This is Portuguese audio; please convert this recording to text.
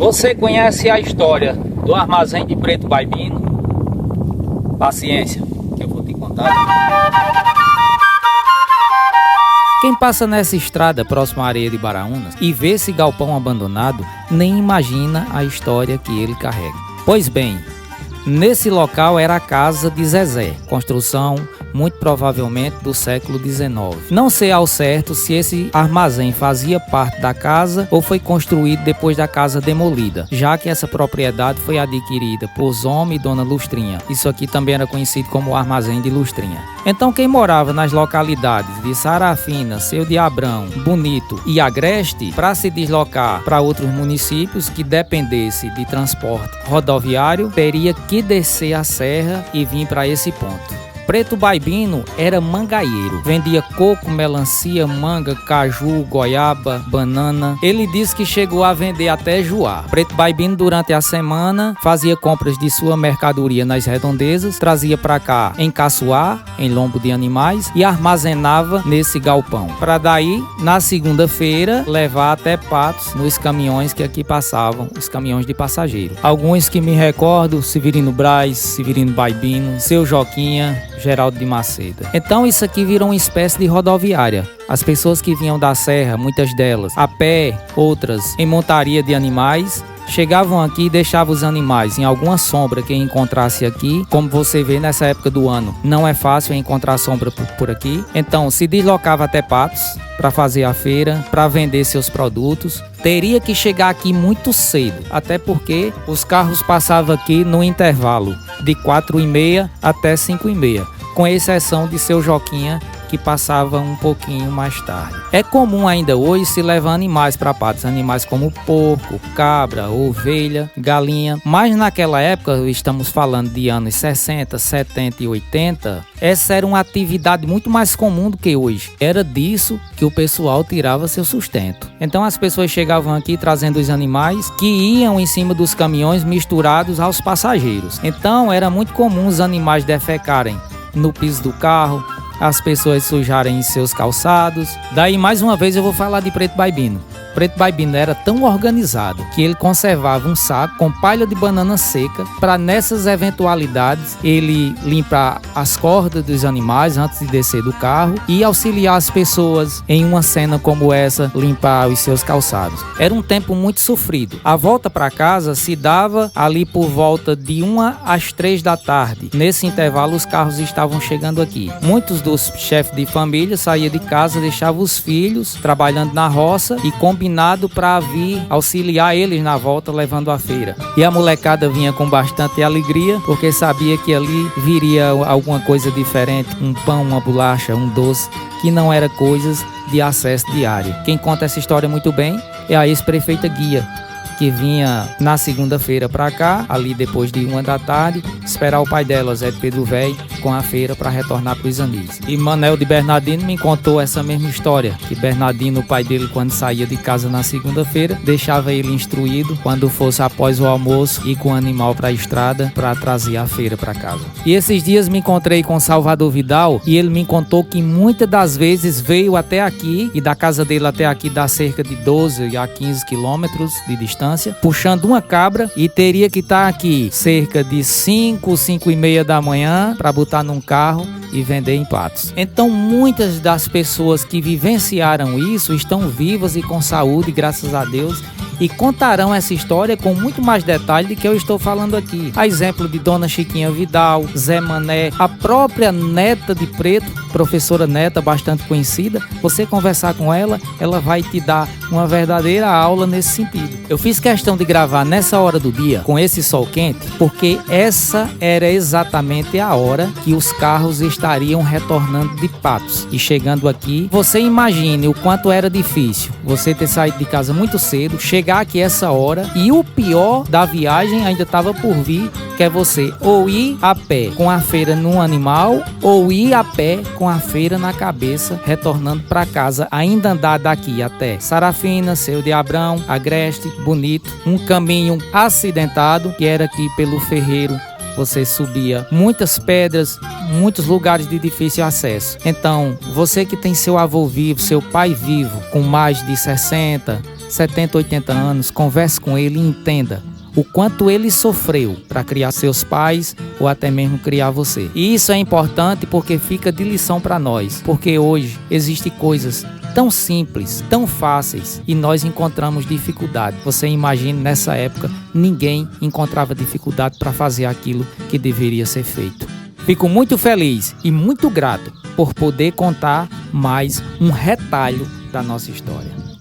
Você conhece a história do armazém de Preto Baibino? Paciência, que eu vou te contar. Quem passa nessa estrada próxima à areia de Baraúnas e vê esse galpão abandonado, nem imagina a história que ele carrega. Pois bem, nesse local era a casa de Zezé, construção muito provavelmente do século XIX. Não sei ao certo se esse armazém fazia parte da casa ou foi construído depois da casa demolida, já que essa propriedade foi adquirida por Zoma e Dona Lustrinha. Isso aqui também era conhecido como o armazém de Lustrinha. Então quem morava nas localidades de Sarafina, Seu de Abrão, Bonito e Agreste, para se deslocar para outros municípios que dependesse de transporte rodoviário, teria que descer a serra e vir para esse ponto. Preto Baibino era mangaeiro, vendia coco, melancia, manga, caju, goiaba, banana. Ele disse que chegou a vender até joá. Preto Baibino durante a semana fazia compras de sua mercadoria nas redondezas, trazia para cá em caçoar, em lombo de animais e armazenava nesse galpão, para daí na segunda-feira levar até Patos nos caminhões que aqui passavam, os caminhões de passageiro. Alguns que me recordo: Severino Braz, Severino Baibino, Seu Joquinha, Geraldo de Macedo. Então isso aqui virou uma espécie de rodoviária. As pessoas que vinham da serra, muitas delas a pé, outras em montaria de animais, chegavam aqui e deixavam os animais em alguma sombra que encontrasse aqui. Como você vê, nessa época do ano não é fácil encontrar sombra por aqui. Então se deslocava até Patos para fazer a feira, para vender seus produtos. Teria que chegar aqui muito cedo, até porque os carros passavam aqui no intervalo de 4h30 até 5h30, com exceção de Seu Joquinha, que passava um pouquinho mais tarde. É comum ainda hoje se levar animais para Patos, animais como porco, cabra, ovelha, galinha, mas naquela época, estamos falando de anos 60, 70 e 80, essa era uma atividade muito mais comum do que hoje. Era disso que o pessoal tirava seu sustento. Então as pessoas chegavam aqui trazendo os animais que iam em cima dos caminhões misturados aos passageiros. Então era muito comum os animais defecarem no piso do carro, as pessoas sujarem em seus calçados. Daí mais uma vez eu vou falar de Preto Baibino. Preto Baibino era tão organizado que ele conservava um saco com palha de banana seca para, nessas eventualidades, ele limpar as cordas dos animais antes de descer do carro e auxiliar as pessoas em uma cena como essa, limpar os seus calçados. Era um tempo muito sofrido. A volta para casa se dava ali por volta de 1 às 3 da tarde. Nesse intervalo os carros estavam chegando aqui. Muitos dos chefes de família saíam de casa, deixavam os filhos trabalhando na roça e combinado para vir auxiliar eles na volta levando a feira. E a molecada vinha com bastante alegria, porque sabia que ali viria alguma coisa diferente, um pão, uma bolacha, um doce, que não era coisas de acesso diário. Quem conta essa história muito bem é a ex-prefeita Guia, que vinha na segunda-feira para cá, ali depois de 1 da tarde, esperar o pai dela, Zé de Pedro Velho, com a feira para retornar para os amigos. E Manel de Bernardino me contou essa mesma história, que Bernardino, o pai dele, quando saía de casa na segunda-feira, deixava ele instruído quando fosse após o almoço ir com o animal para a estrada para trazer a feira para casa. E esses dias me encontrei com Salvador Vidal e ele me contou que muitas das vezes veio até aqui, e da casa dele até aqui dá cerca de 12 a 15 quilômetros de distância, puxando uma cabra, e teria que estar aqui cerca de 5h30 da manhã para botar num carro e vender em Patos. Então muitas das pessoas que vivenciaram isso estão vivas e com saúde, graças a Deus, e contarão essa história com muito mais detalhe do que eu estou falando aqui. A exemplo de Dona Chiquinha Vidal, Zé Mané, a própria neta de Preto, professora Neta, bastante conhecida. Você conversar com ela, ela vai te dar uma verdadeira aula nesse sentido. Eu fiz questão de gravar nessa hora do dia, com esse sol quente, porque essa era exatamente a hora que os carros estariam retornando de Patos e chegando aqui. Você imagine o quanto era difícil você ter saído de casa muito cedo, chegar aqui essa hora, e o pior da viagem ainda estava por vir, que é você ou ir a pé com a feira num animal, ou ir a pé com a feira na cabeça, retornando para casa. Ainda andar daqui até Sarafina, Seu de Abrão, Agreste, Bonito, um caminho acidentado, que era aqui pelo Ferreiro. Você subia muitas pedras, muitos lugares de difícil acesso. Então, você que tem seu avô vivo, seu pai vivo, com mais de 60, 70, 80 anos, converse com ele e entenda o quanto ele sofreu para criar seus pais ou até mesmo criar você. E isso é importante porque fica de lição para nós, porque hoje existem coisas tão simples, tão fáceis e nós encontramos dificuldade. Você imagina, nessa época, ninguém encontrava dificuldade para fazer aquilo que deveria ser feito. Fico muito feliz e muito grato por poder contar mais um retalho da nossa história.